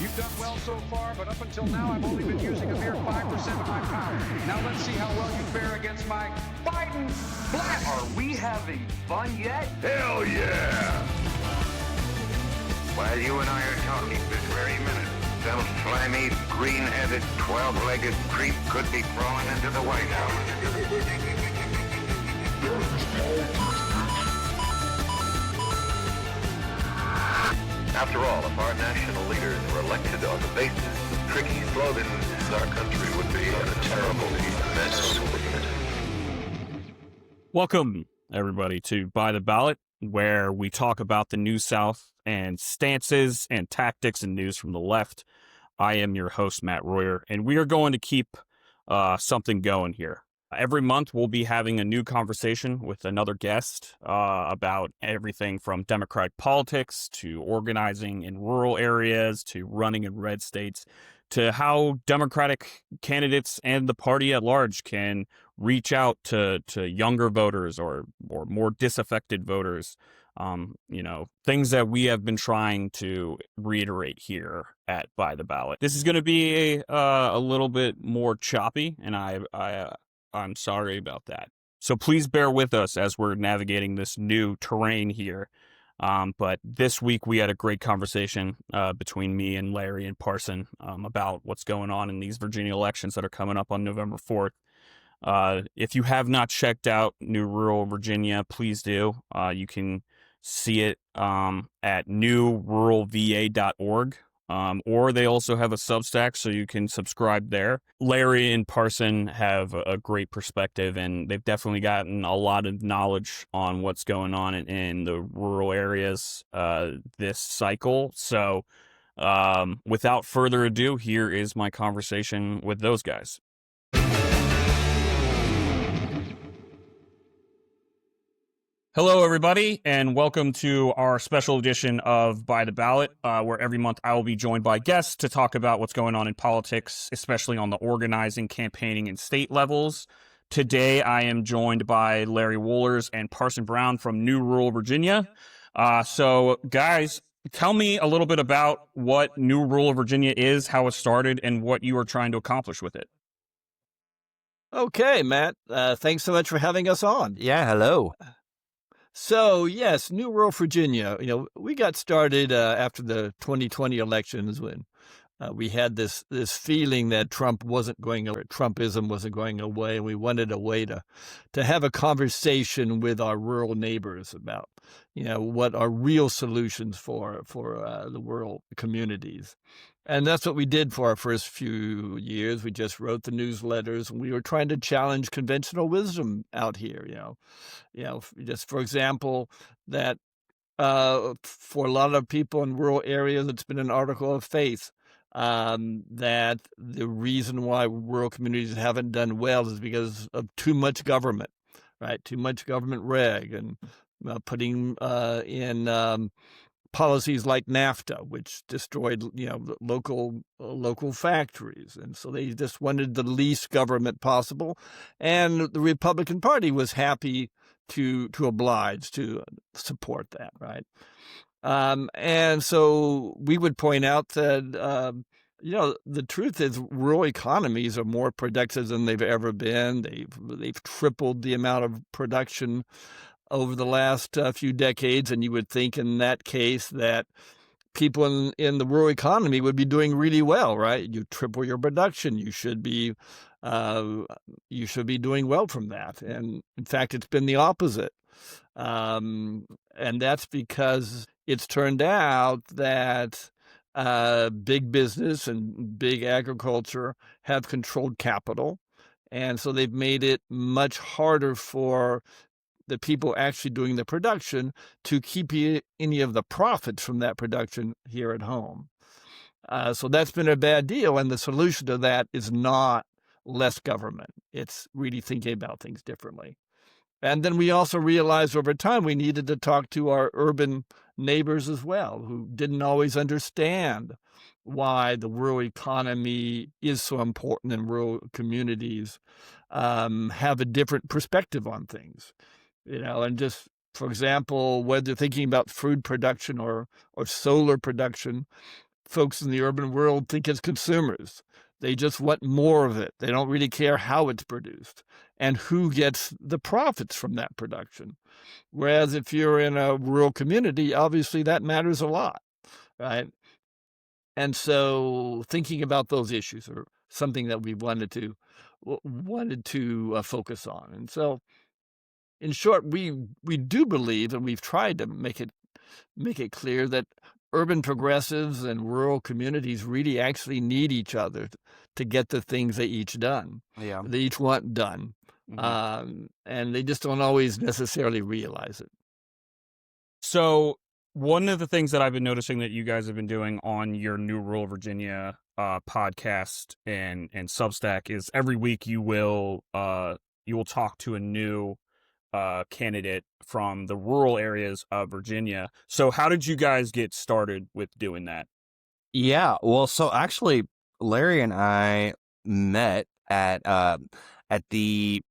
You've done well so far, but up until now, I've only been using a mere 5% of my power. Now let's see how well you fare against my Biden blast. Are we having fun yet? Hell yeah! While you and I are talking this very minute, some slimy, green-headed, 12-legged creep could be crawling into the White House. After all, if our national leaders were elected on the basis of tricky slogans, our country would be in a terrible mess. Welcome, everybody, to By the Ballot, where we talk about the New South and stances and tactics and news from the left. I am your host, Matt Royer, and we are going to keep something going here. Every month, we'll be having a new conversation with another guest about everything from Democratic politics to organizing in rural areas to running in red states to how Democratic candidates and the party at large can reach out to younger voters or more disaffected voters. Things that we have been trying to reiterate here at By the Ballot. This is going to be a little bit more choppy, and I'm sorry about that. So please bear with us as we're navigating this new terrain here. But this week we had a great conversation between me and Larry and Parson about what's going on in these Virginia elections that are coming up on November 4th. If you have not checked out New Rural Virginia, please do. You can see it at newruralva.org. Or they also have a Substack, so you can subscribe there. Larry and Parson have a great perspective, and they've definitely gotten a lot of knowledge on what's going on in the rural areas this cycle. So without further ado, here is my conversation with those guys. Hello, everybody, and welcome to our special edition of By the Ballot, where every month I will be joined by guests to talk about what's going on in politics, especially on the organizing, campaigning, and state levels. Today, I am joined by Larry Wohlers and Parson Brown from New Rural Virginia. So, guys, tell me a little bit about what New Rural Virginia is, how it started, and what you are trying to accomplish with it. Okay, Matt. Thanks so much for having us on. Yeah, hello. So, yes, New Rural Virginia, we got started after the 2020 elections when we had this feeling that Trumpism wasn't going away, and we wanted a way to have a conversation with our rural neighbors about, what are real solutions for the rural communities. And that's what we did for our first few years. We just wrote the newsletters, and we were trying to challenge conventional wisdom out here. Just for example, that for a lot of people in rural areas, it's been an article of faith that the reason why rural communities haven't done well is because of too much government, right? Too much government reg and putting in policies like NAFTA, which destroyed, local factories. And so they just wanted the least government possible. And the Republican Party was happy to oblige to support that, right? And so we would point out that, the truth is rural economies are more productive than they've ever been. They've tripled the amount of production over the last few decades, and you would think in that case that people in the rural economy would be doing really well, right? You triple your production, you should be doing well from that. And in fact, it's been the opposite, and that's because it's turned out that big business and big agriculture have controlled capital, and so they've made it much harder for the people actually doing the production to keep any of the profits from that production here at home. So that's been a bad deal. And the solution to that is not less government. It's really thinking about things differently. And then we also realized over time we needed to talk to our urban neighbors as well, who didn't always understand why the rural economy is so important in rural communities, have a different perspective on things. And just, for example, whether thinking about food production or solar production, folks in the urban world think as consumers. They just want more of it. They don't really care how it's produced and who gets the profits from that production. Whereas if you're in a rural community, obviously that matters a lot, right? And so thinking about those issues are something that we wanted to focus on. And so, in short, we do believe, and we've tried to make it clear that urban progressives and rural communities really actually need each other to get the things they each want done. And they just don't always necessarily realize it. So one of the things that I've been noticing that you guys have been doing on your New Rural Virginia podcast and Substack is every week you will talk to a new candidate from the rural areas of Virginia. So how did you guys get started with doing that? Yeah, well, so actually, Larry and I met at the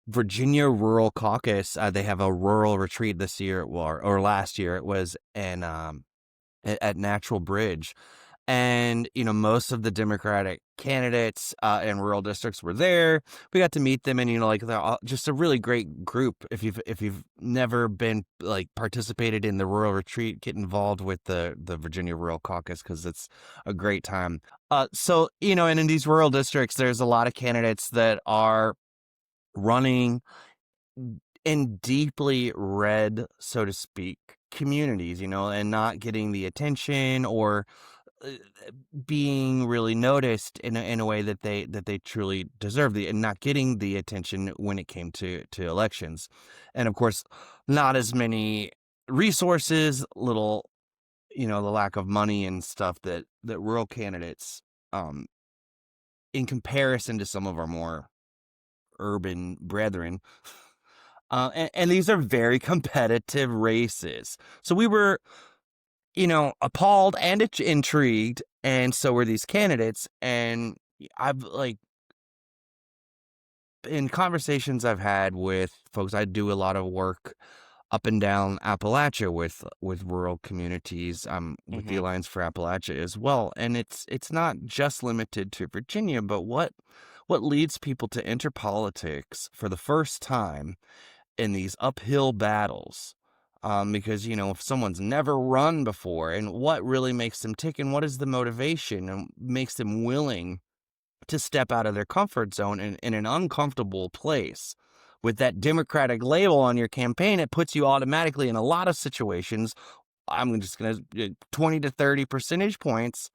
Virginia Rural Caucus. They have a rural retreat this year, or last year. It was at Natural Bridge, and most of the Democratic candidates in rural districts were there. We got to meet them, and they're all just a really great group. If you've never been participated in the rural retreat, get involved with the Virginia Rural Caucus because it's a great time. So and in these rural districts, there's a lot of candidates that are running in deeply red, so to speak, communities, and not getting the attention or being really noticed in a way that they truly deserve, and not getting the attention when it came to elections. And of course, not as many resources, the lack of money and stuff that rural candidates, in comparison to some of our more urban brethren. And these are very competitive races. So we were, appalled and intrigued, and so were these candidates. And I've in conversations I've had with folks, I do a lot of work up and down Appalachia with rural communities, with the Alliance for Appalachia as well. And it's not just limited to Virginia, but what leads people to enter politics for the first time in these uphill battles, because if someone's never run before, and what really makes them tick, and what is the motivation and makes them willing to step out of their comfort zone in an uncomfortable place. With that Democratic label on your campaign, it puts you automatically in a lot of situations. I'm just going to 20 to 30 percentage points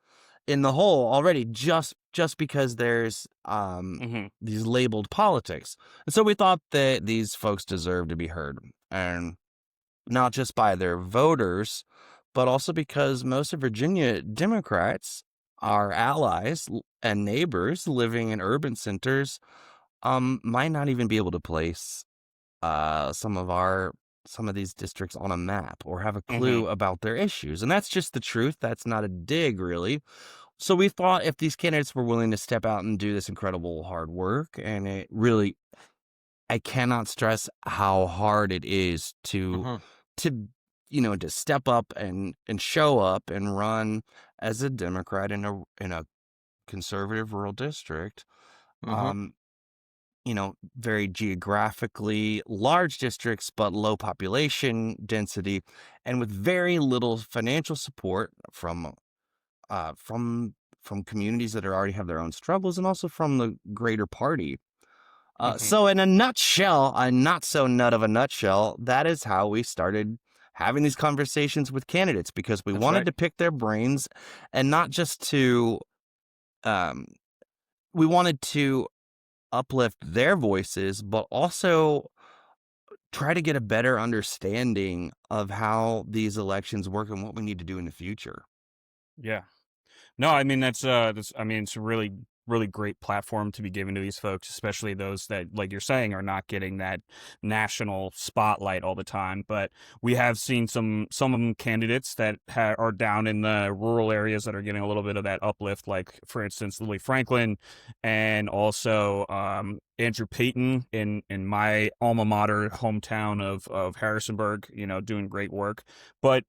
in the hole already, just because there's these labeled politics. And so we thought that these folks deserve to be heard, and not just by their voters, but also because most of Virginia Democrats, our allies and neighbors living in urban centers, might not even be able to place some of these districts on a map or have a clue about their issues. And that's just the truth. That's not a dig, really. So we thought if these candidates were willing to step out and do this incredible hard work, and it really, I cannot stress how hard it is to step up and show up and run as a Democrat in a conservative rural district. Very geographically large districts, but low population density, and with very little financial support from communities that already have their own struggles, and also from the greater party. So in a nutshell, a not so nut of a nutshell, that is how we started having these conversations with candidates, because we wanted to pick their brains, and not just to, we wanted to uplift their voices, but also try to get a better understanding of how these elections work and what we need to do in the future. Yeah. No, I mean, it's a really, really great platform to be given to these folks, especially those that, like you're saying, are not getting that national spotlight all the time. But we have seen some of them candidates that are down in the rural areas that are getting a little bit of that uplift, like, for instance, Lily Franklin, and also Andrew Payton in my alma mater hometown of Harrisonburg, doing great work. But,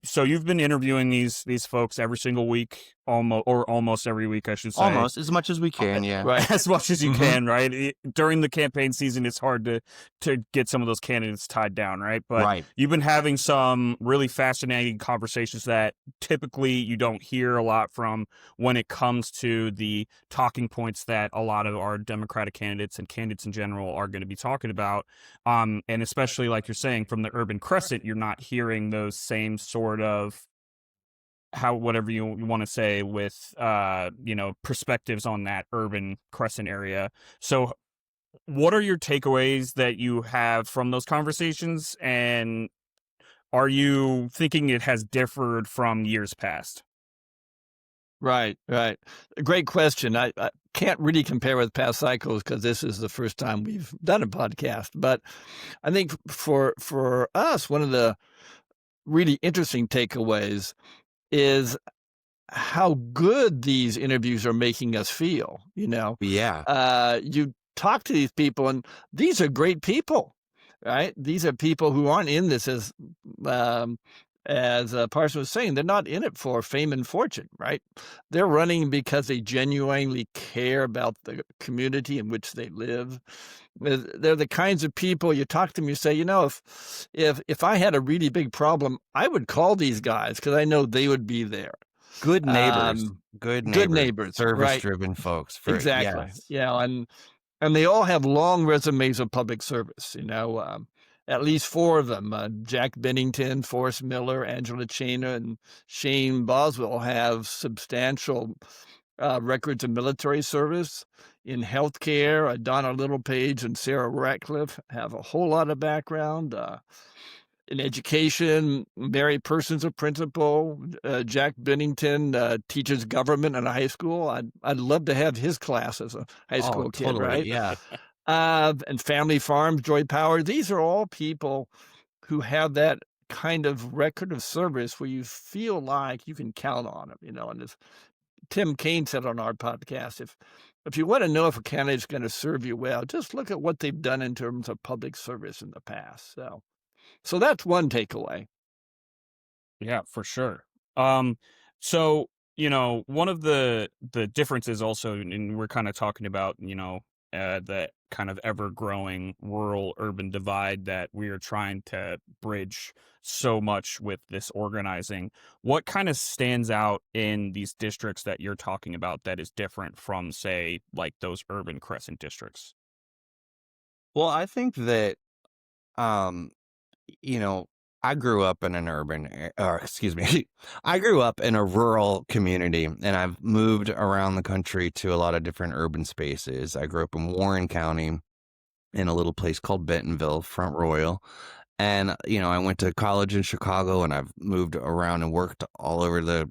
so you've been interviewing these folks every single week, almost every week, I should say. Almost as much as we can, yeah. Right. As much as you Mhm. can, right? During the campaign season, it's hard to get some of those candidates tied down, right? But Right. you've been having some really fascinating conversations that typically you don't hear a lot from when it comes to the talking points that a lot of our Democratic candidates and candidates in general are going to be talking about. And especially, like you're saying, from the urban crescent, you're not hearing those same sort of whatever you want to say with perspectives on that urban crescent area. So what are your takeaways that you have from those conversations, and are you thinking it has differed from years past? Right. Great question. I can't really compare with past cycles because this is the first time we've done a podcast. But I think for us, one of the really interesting takeaways is how good these interviews are making us feel. Yeah. You talk to these people, and these are great people, right? These are people who aren't in this as Parson was saying, they're not in it for fame and fortune, right? They're running because they genuinely care about the community in which they live. They're the kinds of people you talk to them, you say, if I had a really big problem, I would call these guys because I know they would be there. Good neighbors. Good neighbors, right? Service-driven folks. Exactly. Yes. Yeah, and they all have long resumes of public service. At least four of them: Jack Bennington, Forrest Miller, Angela Chena, and Shane Boswell have substantial records of military service. In healthcare, Donna Littlepage and Sarah Ratcliffe have a whole lot of background. In education, Mary Person's a principal. Jack Bennington teaches government in a high school. I'd love to have his class as a high school kid, totally, right? yeah. And Family Farms, Joy Power. These are all people who have that kind of record of service where you feel like you can count on them, And as Tim Kaine said on our podcast, if you want to know if a candidate's going to serve you well, just look at what they've done in terms of public service in the past. So that's one takeaway. Yeah, for sure. So, one of the differences also, and we're kind of talking about, the kind of ever-growing rural-urban divide that we are trying to bridge so much with this organizing. What kind of stands out in these districts that you're talking about that is different from, say, like those urban crescent districts? Well, I think that, you know, I grew up in an or excuse me, I grew up in a rural community, and I've moved around the country to a lot of different urban spaces. I grew up in Warren County in a little place called Bentonville, Front Royal. And, I went to college in Chicago, and I've moved around and worked all over the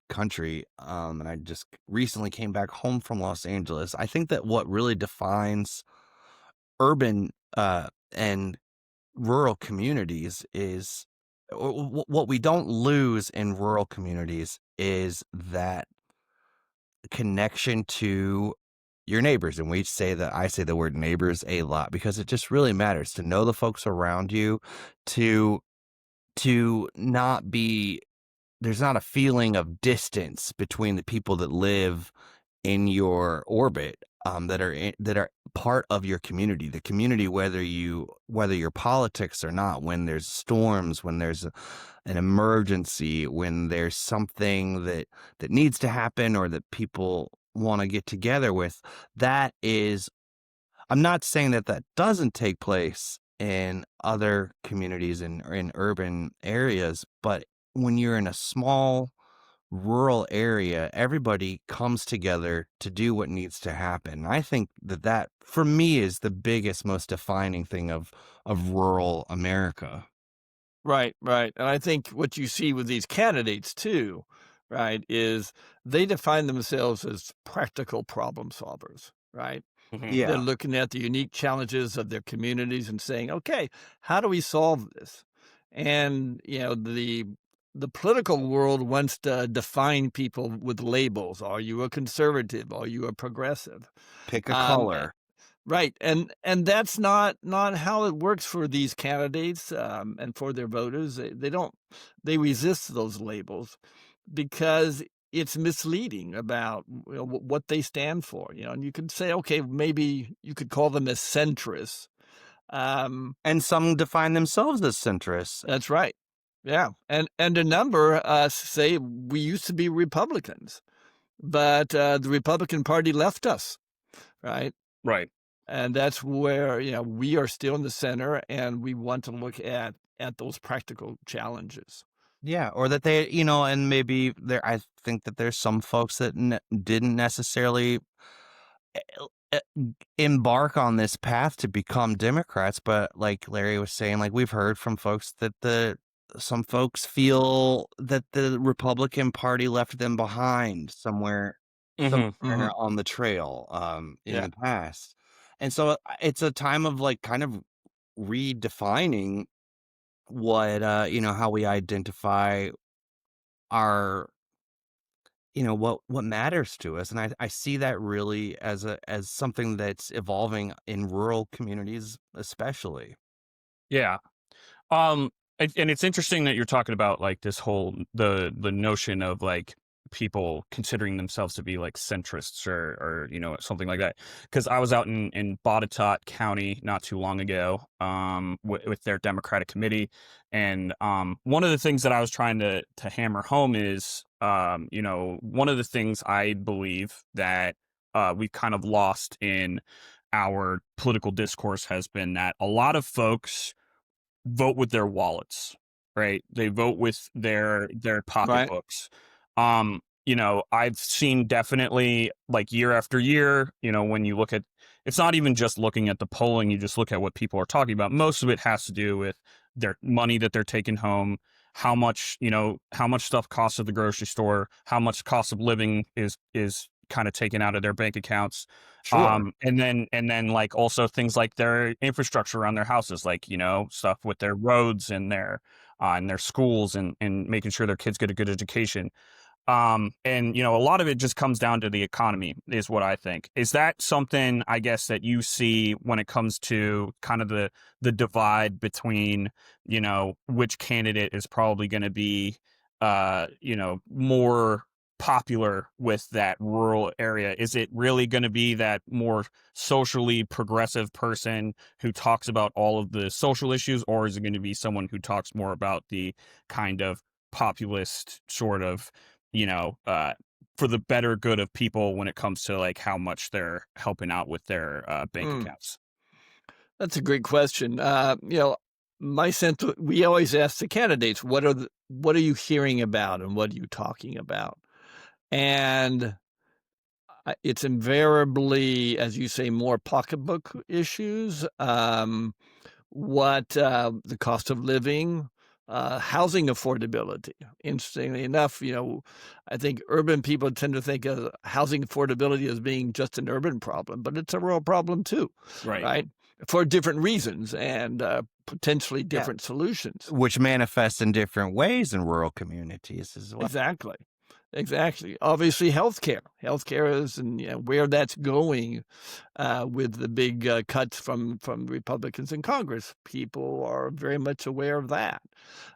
country. And I just recently came back home from Los Angeles. I think that what really defines urban and rural communities is what we don't lose in rural communities is that connection to your neighbors. And I say the word neighbors a lot because it just really matters to know the folks around you, to not be, there's not a feeling of distance between the people that live in your orbit, that are part of your community, the community, whether your politics or not, when there's storms, when there's an emergency, when there's something that needs to happen or that people want to get together with. That is, I'm not saying that doesn't take place in other communities in urban areas, but when you're in a small rural area, everybody comes together to do what needs to happen. I think that for me is the biggest, most defining thing of rural America. Right. And I think what you see with these candidates too, right, is they define themselves as practical problem solvers, right? Mhm. Yeah. They're looking at the unique challenges of their communities and saying, okay, how do we solve this? And, the political world wants to define people with labels. Are you a conservative? Are you a progressive? Pick a Um, color. Right, and that's not how it works for these candidates, and for their voters. They don't they resist those labels because it's misleading about, what they stand for, and you can say, okay, maybe you could call them as centrists. Um, And some define themselves as centrists. that's right. Yeah, and a number, say we used to be Republicans, but, the Republican Party left us, right? Right. And that's where, we are still in the center and we want to look at those practical challenges. Yeah, or that they, and maybe there. I think that there's some folks that didn't necessarily uh, embark on this path to become Democrats, but like Larry was saying, like we've heard from folks that some folks feel that the Republican Party left them behind Hmm. Mhm. on the trail in Yeah. the past. And so it's a time of like kind of redefining what how we identify our what matters to us. And I see that really as something that's evolving in rural communities especially. Yeah. And it's interesting that you're talking about like this whole the notion of like people considering themselves to be like centrists or something like that. Because I was out in Botetourt County not too long ago, with their Democratic committee, and one of the things that I was trying to hammer home is, one of the things I believe that we've kind of lost in our political discourse has been that a lot of folks vote with their wallets, right? They vote with their Right. pocketbooks. I've seen definitely like year after year, when you look at it's not even just looking at the polling, you just look at what people are talking about. Most of it has to do with their money that they're taking home, how much stuff costs at the grocery store, how much cost of living is kind of taken out of their bank accounts. Sure. And then like also things like their infrastructure around their houses, like, stuff with their roads and their schools and making sure their kids get a good education. And a lot of it just comes down to the economy is what I think. Is that something, I guess, that you see when it comes to kind of the divide between, which candidate is probably going to be, more popular with that rural area? Is it really going to be that more socially progressive person who talks about all of the social issues, or is it going to be someone who talks more about the kind of populist sort of, for the better good of people when it comes to like how much they're helping out with their bank Mm, accounts? that's a great question. My sense, we always ask the candidates, what are you hearing about and what are you talking about? And it's invariably, as you say, more pocketbook issues. The cost of living, housing affordability. Interestingly enough, I think urban people tend to think of housing affordability as being just an urban problem, but it's a rural problem too, Right. right? For different reasons and potentially Yeah, different solutions. which manifests in different ways in rural communities as well. Exactly. Exactly. Obviously, healthcare. Healthcare is, and where that's going with the big cuts from Republicans in Congress. People are very much aware of that.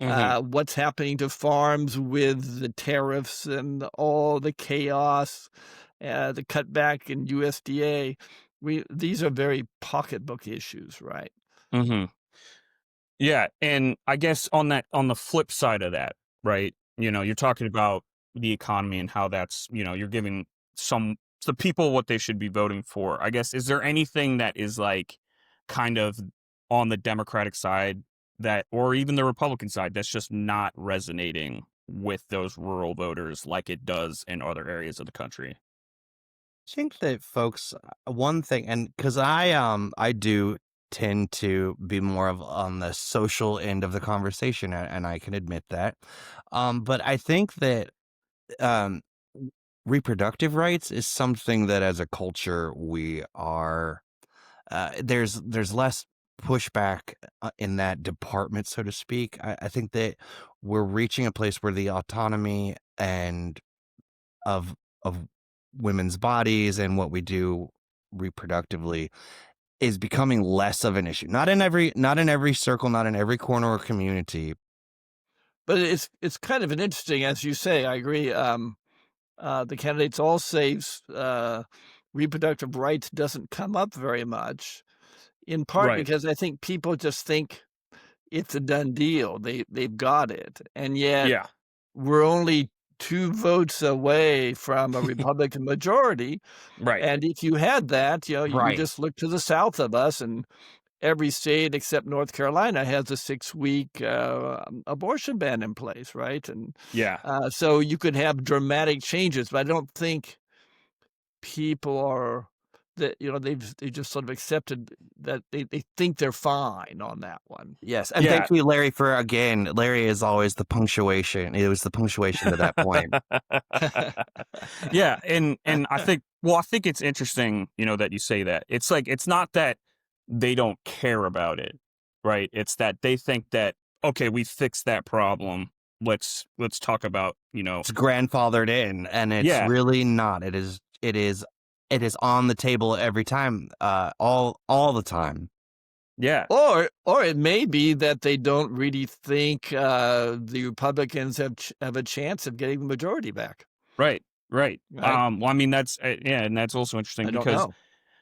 Hmm. What's happening to farms with the tariffs and all the chaos, the cutback in USDA. These are very pocketbook issues, right? Hmm. Yeah, and I guess on the flip side of that, right? You're talking about the economy and how that's, you're giving the people what they should be voting for. I guess, is there anything that is like kind of on the Democratic side that, or even the Republican side, that's just not resonating with those rural voters like it does in other areas of the country? I think that folks, one thing, and because I do tend to be more of on the social end of the conversation, and I can admit that. But I think that um, reproductive rights is something that as a culture we are there's less pushback in that department, so to speak. I think that we're reaching a place where the autonomy and of women's bodies and what we do reproductively is becoming less of an issue. Not in every circle, not in every corner or community. But it's kind of an interesting, as you say, I agree. The candidates all say reproductive rights doesn't come up very much, in part Right. because I think people just think it's a done deal. They've got it. And yet Yeah. we're only 2 votes away from a Republican majority. Right. And if you had that, you Right. just look to the south of us, and every state except North Carolina has a 6-week abortion ban in place, right? And Yeah. so you could have dramatic changes, but I don't think people are that they just sort of accepted that they think they're fine on that one. Yes, and Yeah. thank you, Larry, for again. Larry is always the punctuation. It was the punctuation to that point. Yeah, and I think it's interesting, that you say that. It's like it's not that they don't care about it, right? It's that they think that okay, we fixed that problem. Let's talk about, It's grandfathered in, and it's yeah, really not. It is on the table every time, all the time. yeah, Or it may be that they don't really think the Republicans have a chance of getting the majority back. right, right. Right? Well, I mean that's yeah, and that's also interesting I don't because know.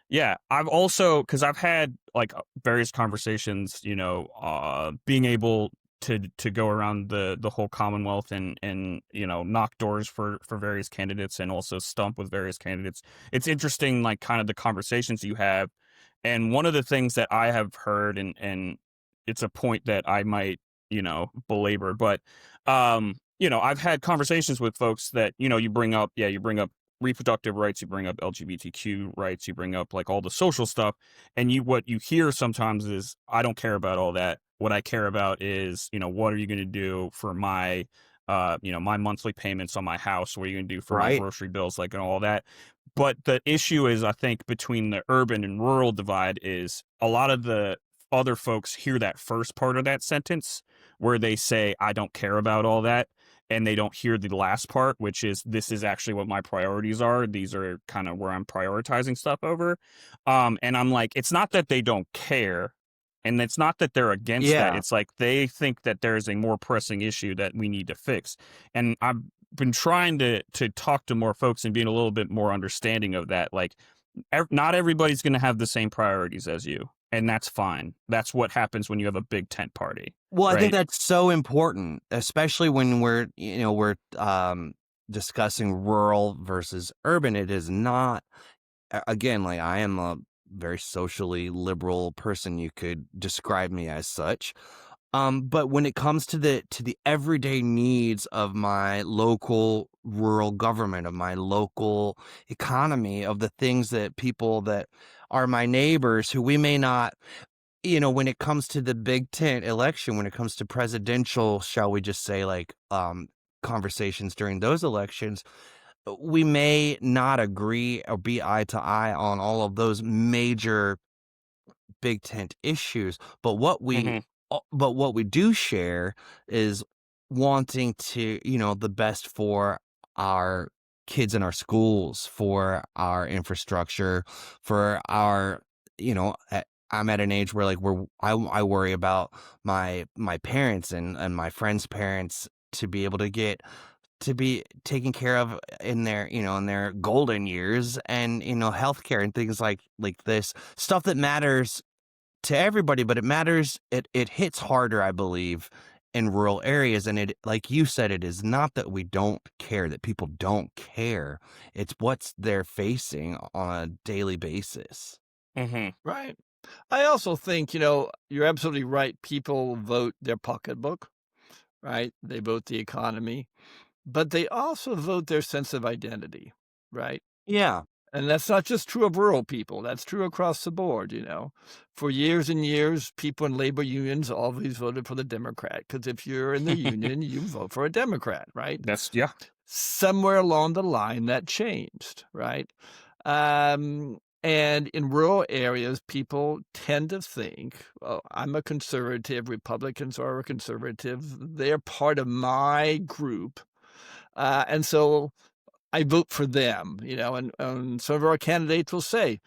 yeah, because I've had like various conversations, being able to go around the whole Commonwealth and knock doors for various candidates and also stump with various candidates. It's interesting, like kind of the conversations you have, and one of the things that I have heard, and it's a point that I might belabor, but I've had conversations with folks that you bring up reproductive rights, you bring up LGBTQ rights, you bring up like all the social stuff, and what you hear sometimes is, I don't care about all that. What I care about is, what are you going to do for my, my monthly payments on my house? What are you going to do for my Right. grocery bills, like, and all that? But the issue is, I think, between the urban and rural divide is a lot of the other folks hear that first part of that sentence where they say, I don't care about all that. And they don't hear the last part, which is, this is actually what my priorities are. These are kind of where I'm prioritizing stuff over. And I'm like, it's not that they don't care, and it's not that they're against that. Yeah. It's like they think that there's a more pressing issue that we need to fix. And I've been trying to talk to more folks and being a little bit more understanding of that. Like, not everybody's going to have the same priorities as you, and that's fine. That's what happens when you have a big tent party. Well, I think right? that's so important, especially when we're discussing rural versus urban. It is not, again, like, I am a very socially liberal person. You could describe me as such. But when it comes to the everyday needs of my local rural government, of my local economy, of the things that people that are my neighbors who we may not, when it comes to the big tent election, when it comes to presidential, shall we just say, like, conversations during those elections, we may not agree or be eye to eye on all of those major big tent issues, but what we do share is wanting to, the best for our kids in our schools, for our infrastructure, for our, I'm at an age where, like, I worry about my parents and my friends' parents to be able to be taken care of in their, in their golden years, and, healthcare and things like this stuff that matters to everybody, but it hits harder, I believe, in rural areas. And it, like you said, it is not that we don't care, that people don't care. It's what's they're facing on a daily basis. Right. I also think, you're absolutely right. People vote their pocketbook, right? They vote the economy, but they also vote their sense of identity, right? Yeah. And that's not just true of rural people. That's true across the board, For years and years, people in labor unions always voted for the Democrat, because if you're in the union, you vote for a Democrat, right? Yeah. Somewhere along the line, that changed, right? And in rural areas, people tend to think, oh, I'm a conservative, Republicans are a conservative, they're part of my group. And so I vote for them, and some of our candidates will say,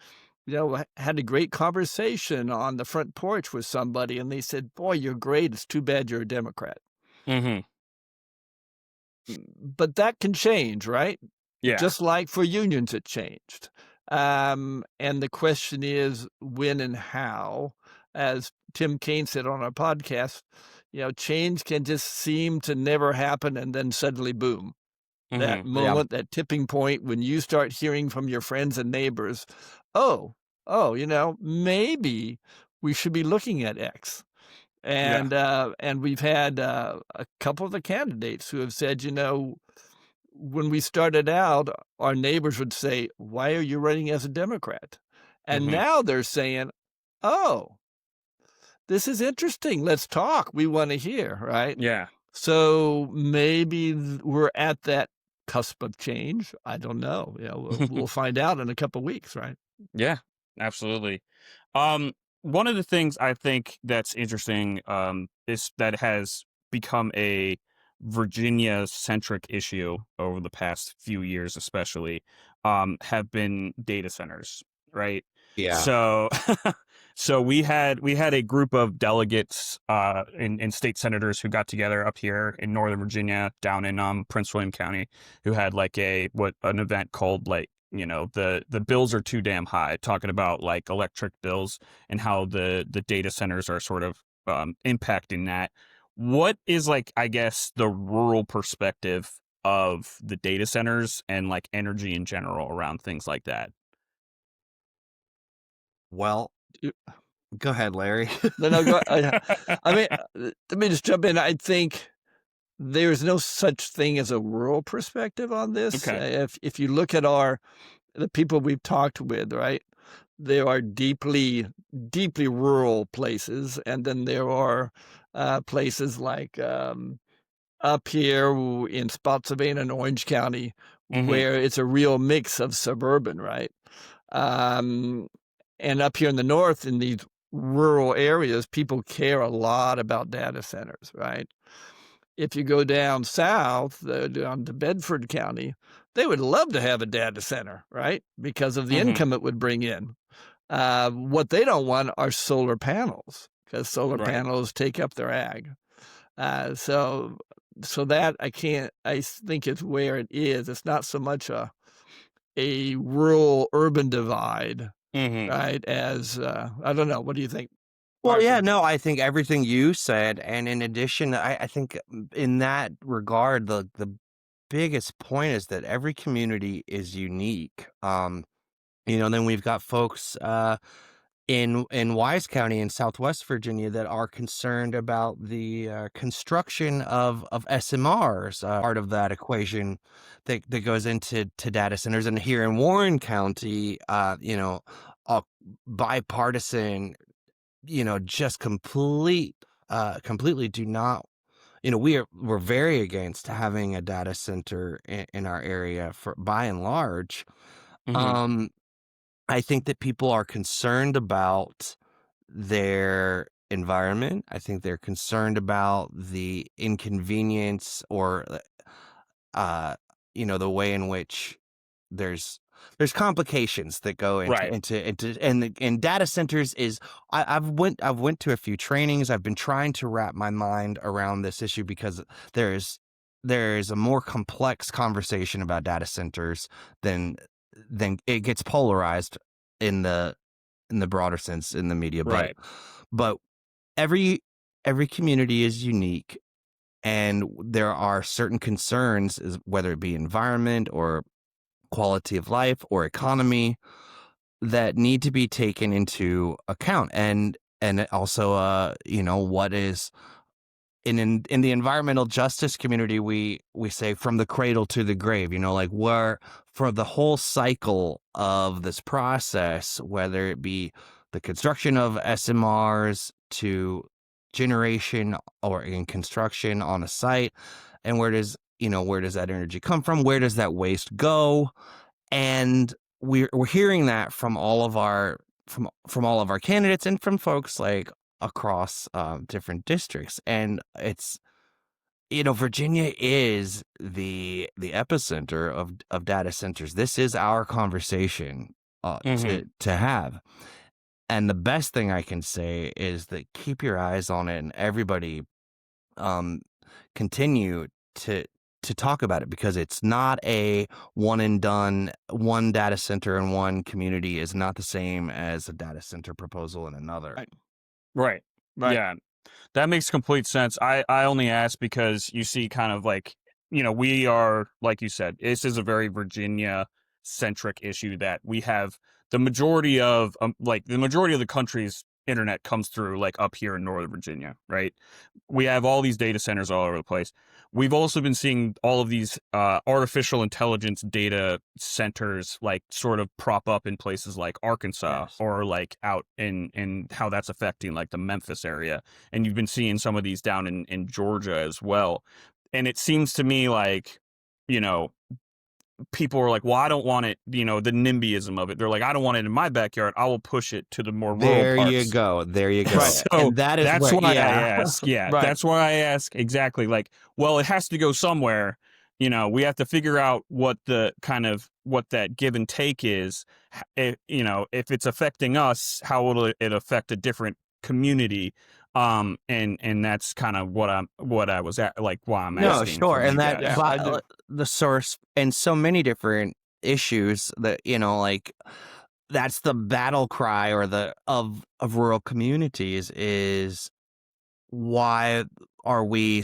had a great conversation on the front porch with somebody, and they said, "Boy, you're great. It's too bad you're a Democrat." Mm-hmm. But that can change, right? Yeah. Just like for unions, it changed. And the question is when and how. As Tim Kaine said on our podcast, change can just seem to never happen and then suddenly boom. That Mm-hmm. moment, that tipping point when you start hearing from your friends and neighbors, oh, maybe we should be looking at X. And we've had a couple of the candidates who have said, when we started out, our neighbors would say, "Why are you running as a Democrat?" And Mm-hmm. now they're saying, "Oh, this is interesting. Let's talk. We want to hear," right? Yeah. So maybe we're at that cusp of change. I don't know. We'll find out in a couple of weeks, right? Yeah, absolutely. One of the things I think that's interesting is that has become a Virginia-centric issue over the past few years, especially, have been data centers, right? Yeah. So, so we had a group of delegates and state senators who got together up here in Northern Virginia, down in Prince William County, who had like an event called like, the bills are too damn high, talking about like electric bills and how the data centers are sort of impacting that. What is like, I guess, the rural perspective of the data centers and like energy in general around things like that? Well, go ahead, Larry. No, go. I mean, let me just jump in. I think there's no such thing as a rural perspective on this. Okay. If you look at the people we've talked with, right, there are deeply, deeply rural places, and then there are places like up here in Spotsylvania and Orange County, Mm-hmm. where it's a real mix of suburban, right? And up here in the north, in these rural areas, people care a lot about data centers, right? If you go down south, down to Bedford County, they would love to have a data center, right? Because of the Mm-hmm. income it would bring in. What they don't want are solar panels, because solar Right. panels take up their ag. So that I think it's where it is. It's not so much a rural urban divide, Mm-hmm. right? As I don't know. What do you think? Well, yeah, Parson? no, I think everything you said, and in addition, I think in that regard, the biggest point is that every community is unique. Then we've got folks in Wise County in Southwest Virginia that are concerned about the construction of SMRs, part of that equation that goes into data centers. And here in Warren County, a bipartisan, just completely do not. We're very against having a data center in our area by and large. Mm-hmm. I think that people are concerned about their environment. I think they're concerned about the inconvenience or, the way in which there's complications that go Right. and data centers is. I've went to a few trainings. I've been trying to wrap my mind around this issue because there's a more complex conversation about data centers than it gets polarized in the broader sense in the media. Right. But every community is unique, and there are certain concerns, whether it be environment or quality of life or economy, that need to be taken into account. And also, what is in the environmental justice community, we say from the cradle to the grave, like where for the whole cycle of this process, whether it be the construction of SMRs to generation or in construction on a site, and where does that energy come from? Where does that waste go? And we're hearing that from all of our candidates and from folks like across different districts. And it's Virginia is the epicenter of data centers. This is our conversation Mm-hmm. to have. And the best thing I can say is that keep your eyes on it, and everybody um, continue to talk about it, because it's not a one and done. One data center in one community is not the same as a data center proposal in another. Right. Right. Right. Yeah. That makes complete sense. I only ask because you see kind of like, we are, like you said, this is a very Virginia centric issue that we have the majority of the country's internet comes through like up here in Northern Virginia, right? We have all these data centers all over the place. We've also been seeing all of these artificial intelligence data centers like sort of prop up in places like Arkansas Yes. or like out in how that's affecting like the Memphis area. And you've been seeing some of these down in Georgia as well. And it seems to me like, people are like, well, I don't want it, the NIMBYism of it. They're like, I don't want it in my backyard. I will push it to the more rural There parts. you go. There you go. Right. So And that is that's where, why I yeah. ask. Yeah, Right. that's why I ask exactly. Like, well, it has to go somewhere. We have to figure out what that give and take is. If it's affecting us, how will it affect a different community? And that's kind of what I was at, like, why I'm No, asking. sure. from And you that guys. Yeah, I do. the source and so many different issues that, like, that's the battle cry or of rural communities is, why are we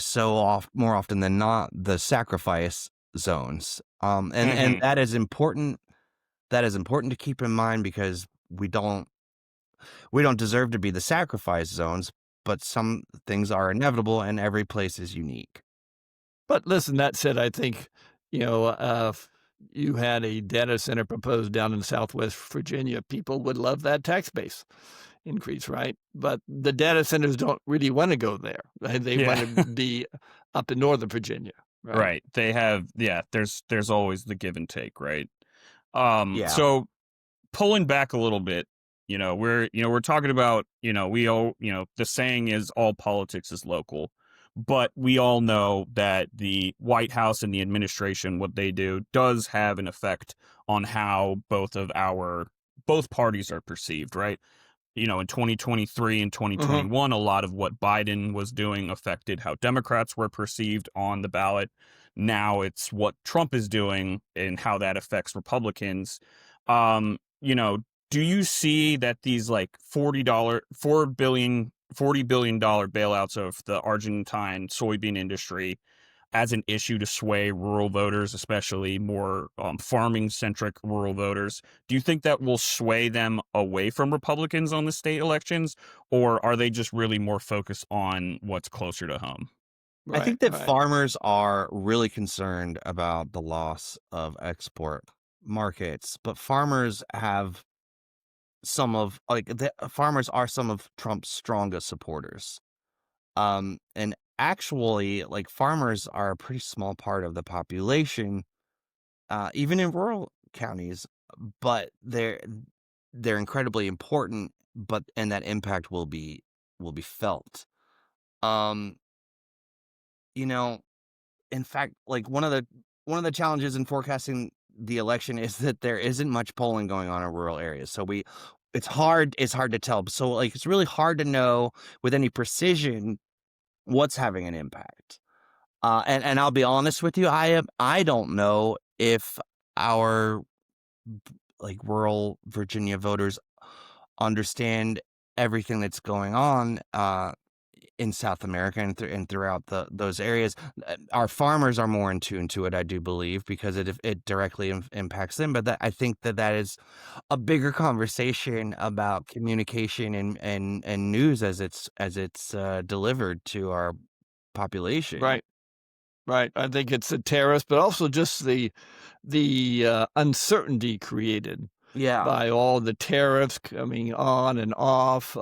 more often than not the sacrifice zones? And Mhm. that is important. That is important to keep in mind, because we don't deserve to be the sacrifice zones, but some things are inevitable and every place is unique. But listen, that said, I think, if you had a data center proposed down in Southwest Virginia, people would love that tax base increase, right? But the data centers don't really want to go there. They Yeah. want to be up in Northern Virginia, right? Right. They have, there's always the give and take, right? Yeah. So pulling back a little bit, we're talking about, we all, the saying is all politics is local, but we all know that the White House and the administration, what they do does have an effect on how both parties are perceived, right? In 2023 and 2021, a lot of what Biden was doing affected how Democrats were perceived on the ballot. Now it's what Trump is doing and how that affects Republicans. Do you see that these like $40 billion bailouts of the Argentine soybean industry as an issue to sway rural voters, especially more farming-centric rural voters? Do you think that will sway them away from Republicans on the state elections, or are they just really more focused on what's closer to home? I think Right, that right. farmers are really concerned about the loss of export markets, but farmers have farmers are some of Trump's strongest supporters. And actually, like, farmers are a pretty small part of the population, even in rural counties, but they're incredibly important, and that impact will be felt. Um, you know, in fact, like, one of the challenges in forecasting the election is that there isn't much polling going on in rural areas. So it's hard to tell. So, like, it's really hard to know with any precision what's having an impact. And I'll be honest with you, I don't know if our, like, rural Virginia voters understand everything that's going on in South America and throughout those areas. Our farmers are more in tune to it, I do believe, because it directly impacts them. But I think that is a bigger conversation about communication and news as it's delivered to our population. Right. Right. I think it's the tariffs, but also just the uncertainty created Yeah. by all the tariffs coming on and off,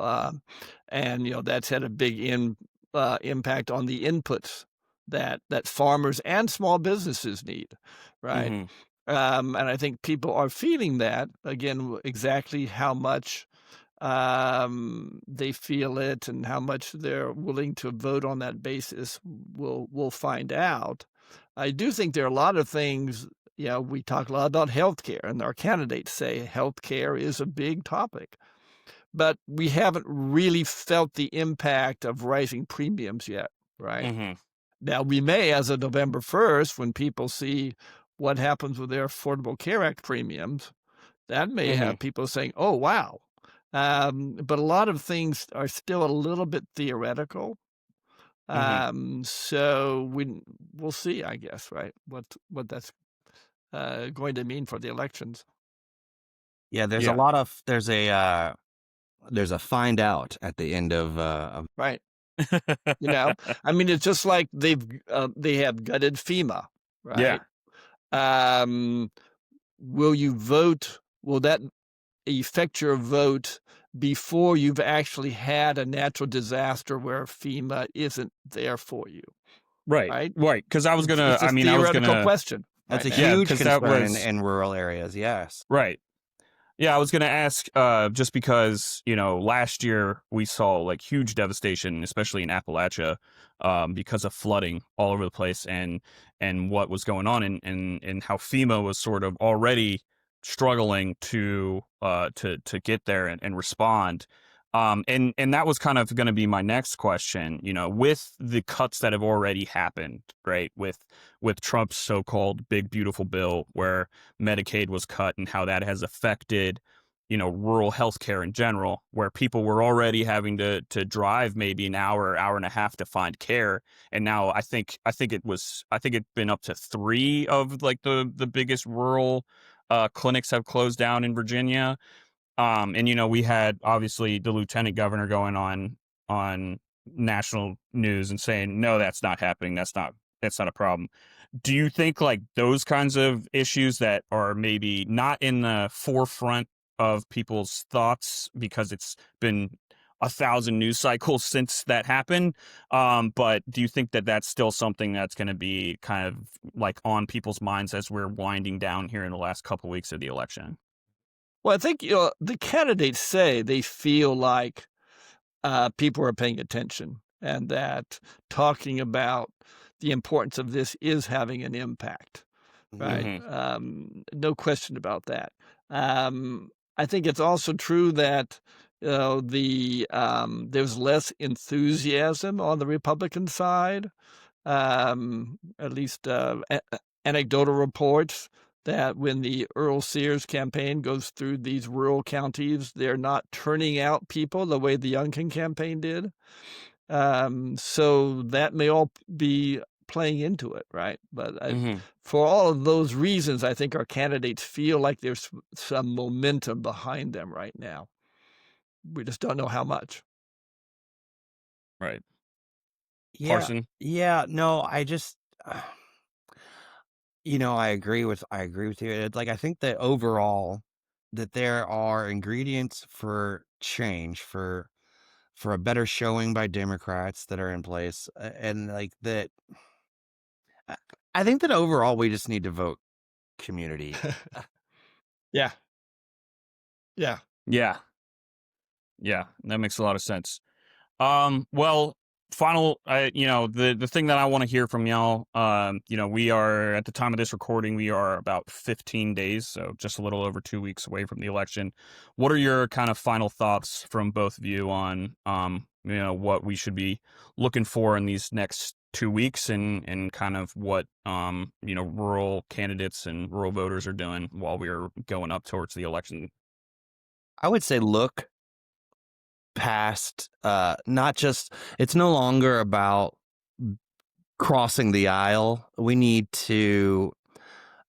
and that's had a big impact on the inputs that farmers and small businesses need, right? Mm-hmm. And I think people are feeling that again, exactly how much they feel it and how much they're willing to vote on that basis. We'll find out. I do think there are a lot of things we talk a lot about healthcare, and our candidates say healthcare is a big topic. But we haven't really felt the impact of rising premiums yet, right? Mm-hmm. Now, we may, as of November 1st, when people see what happens with their Affordable Care Act premiums, that may Mm-hmm. have people saying, oh, wow. But a lot of things are still a little bit theoretical. Mm-hmm. So we'll see, I guess, right, what that's going to mean for the elections. Yeah, there's a Yeah. lot of there's a find out at the end of Right. I mean, it's just like they have gutted FEMA, Yeah. right? Will you vote? Will that affect your vote before you've actually had a natural disaster where FEMA isn't there for you, Right. right? Right. Because I was gonna. It's a I mean, I was theoretical gonna. question that's right a now. Yeah, huge because that concern was in rural areas. Yes. right. Yeah, I was going to ask just because, last year we saw like huge devastation, especially in Appalachia, because of flooding all over the place and what was going on and how FEMA was sort of already struggling to get there and respond. And that was kind of going to be my next question, with the cuts that have already happened, right? With Trump's so-called big beautiful bill where Medicaid was cut and how that has affected, rural healthcare in general, where people were already having to drive maybe an hour and a half to find care. And now I think it's been up to 3 of like the biggest rural clinics have closed down in Virginia. And we had obviously the lieutenant governor going on national news and saying, no, that's not happening. That's not a problem. Do you think like those kinds of issues that are maybe not in the forefront of people's thoughts because it's been 1,000 news cycles since that happened, but do you think that that's still something that's going to be kind of like on people's minds as we're winding down here in the last couple of weeks of the election? Well, I think the candidates say they feel like people are paying attention and that talking about the importance of this is having an impact, right? No question about that. I think it's also true that there's less enthusiasm on the Republican side. At least anecdotal reports that when the Earl Sears campaign goes through these rural counties, they're not turning out people the way the Youngkin campaign did. So that may all be playing into it, right? But for all of those reasons, I think our candidates feel like there's some momentum behind them right now. We just don't know how much. Right. Yeah. Parson? Yeah. No, I just, I agree with you. It's like I think that overall, that there are ingredients for change for a better showing by Democrats that are in place, and like that. I think that overall we just need to vote community. Yeah. Yeah. Yeah. Yeah, that makes a lot of sense. Well, final, the thing that I want to hear from y'all, we are at the time of this recording, we are about 15 days, so just a little over 2 weeks away from the election. What are your kind of final thoughts from both of you on, what we should be looking for in these next 2 weeks and kind of what, rural candidates and rural voters are doing while we're going up towards the election? I would say look past not just, it's no longer about crossing the aisle. We need to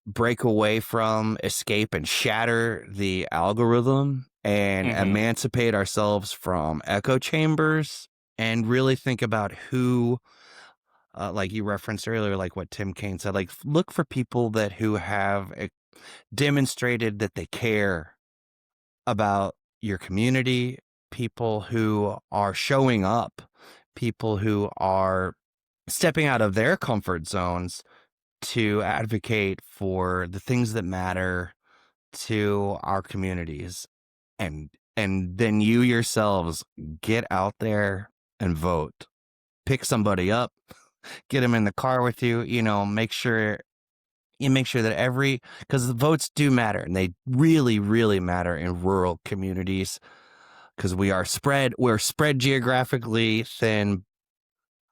break away from, escape, and shatter the algorithm and emancipate ourselves from echo chambers and really think about who, like you referenced earlier, like what Tim Kaine said, like look for people who have demonstrated that they care about your community, people who are showing up, people who are stepping out of their comfort zones to advocate for the things that matter to our communities. And then you yourselves get out there and vote. Pick somebody up, get them in the car with you, make sure you make sure that because the votes do matter, and they really, really matter in rural communities, because we're spread geographically thin,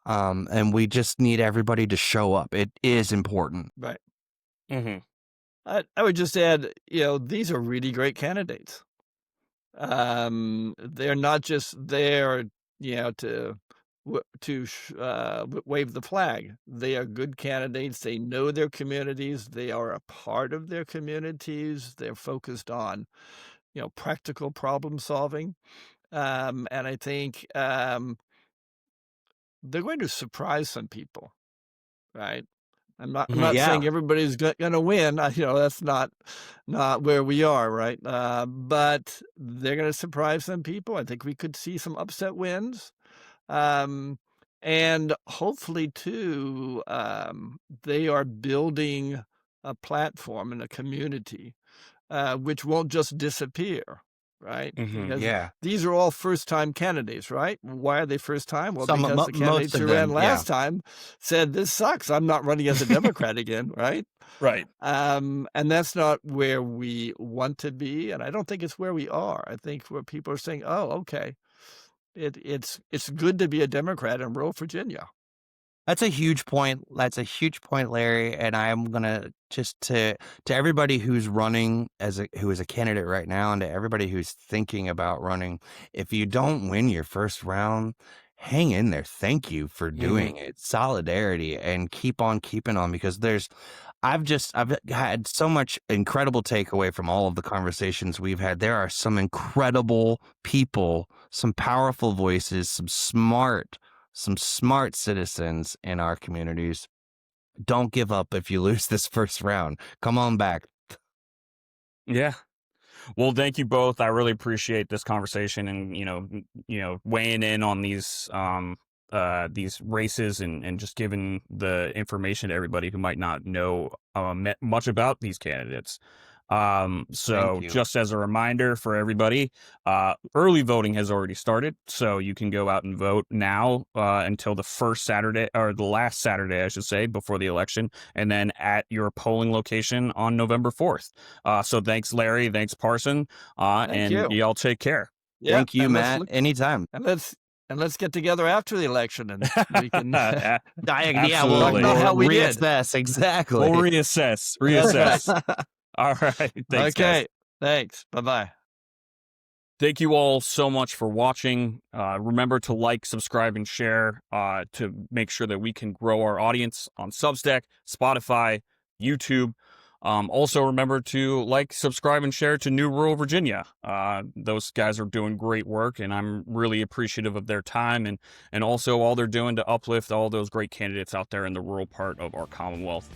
and we just need everybody to show up. It is important. Right. Mm-hmm. I would just add, these are really great candidates. They're not just there, to wave the flag. They are good candidates. They know their communities. They are a part of their communities. They're focused on, practical problem solving. And I think they're going to surprise some people, right? I'm not Yeah. saying everybody's going to win. That's not where we are, right? But they're going to surprise some people. I think we could see some upset wins. And hopefully, too, they are building a platform and a community which won't just disappear, right? Because Yeah. these are all first-time candidates, right? Why are they first-time? Well, Some- because mo- the candidates most of who ran them, last time said, this sucks. I'm not running as a Democrat again, right? Right. And that's not where we want to be, and I don't think it's where we are. I think where people are saying, oh, okay, it's good to be a Democrat in rural Virginia. That's a huge point. That's a huge point, Larry. And I'm gonna just to everybody who's running who is a candidate right now, and to everybody who's thinking about running, if you don't win your first round, hang in there. Thank you for doing it. Solidarity, and keep on keeping on, because I've had so much incredible takeaway from all of the conversations we've had. There are some incredible people, some powerful voices, some smart citizens in our communities. Don't give up if you lose this first round. Come on back. Yeah. Well, thank you both. I really appreciate this conversation, and weighing in on these races, and just giving the information to everybody who might not know much about these candidates. So just as a reminder for everybody, early voting has already started, so you can go out and vote now until the first Saturday, or the last Saturday, I should say, before the election, and then at your polling location on November 4th. So thanks, Larry. Thanks, Parson. Thank you. Y'all take care. Yeah, Thank you, and Matt. Anytime. And let's get together after the election, and we can Yeah, Absolutely. talk about how we did. reassess. Exactly. We'll reassess. All right. Thanks, Okay. guys. Thanks. Bye-bye. Thank you all so much for watching. Remember to like, subscribe, and share to make sure that we can grow our audience on Substack, Spotify, YouTube. Also, remember to like, subscribe, and share to New Rural Virginia. Those guys are doing great work, and I'm really appreciative of their time and also all they're doing to uplift all those great candidates out there in the rural part of our Commonwealth.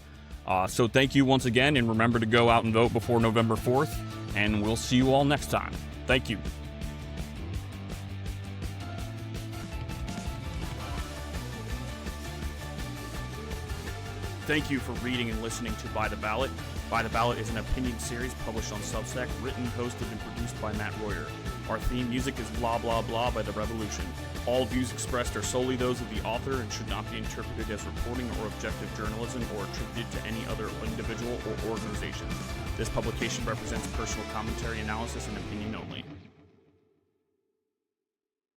So thank you once again, and remember to go out and vote before November 4th, and we'll see you all next time. Thank you. Thank you for reading and listening to By the Ballot. By the Ballot is an opinion series published on Substack, written, hosted, and produced by Matt Royer. Our theme music is Blah Blah Blah by The Revolution. All views expressed are solely those of the author and should not be interpreted as reporting or objective journalism or attributed to any other individual or organization. This publication represents personal commentary, analysis, and opinion only.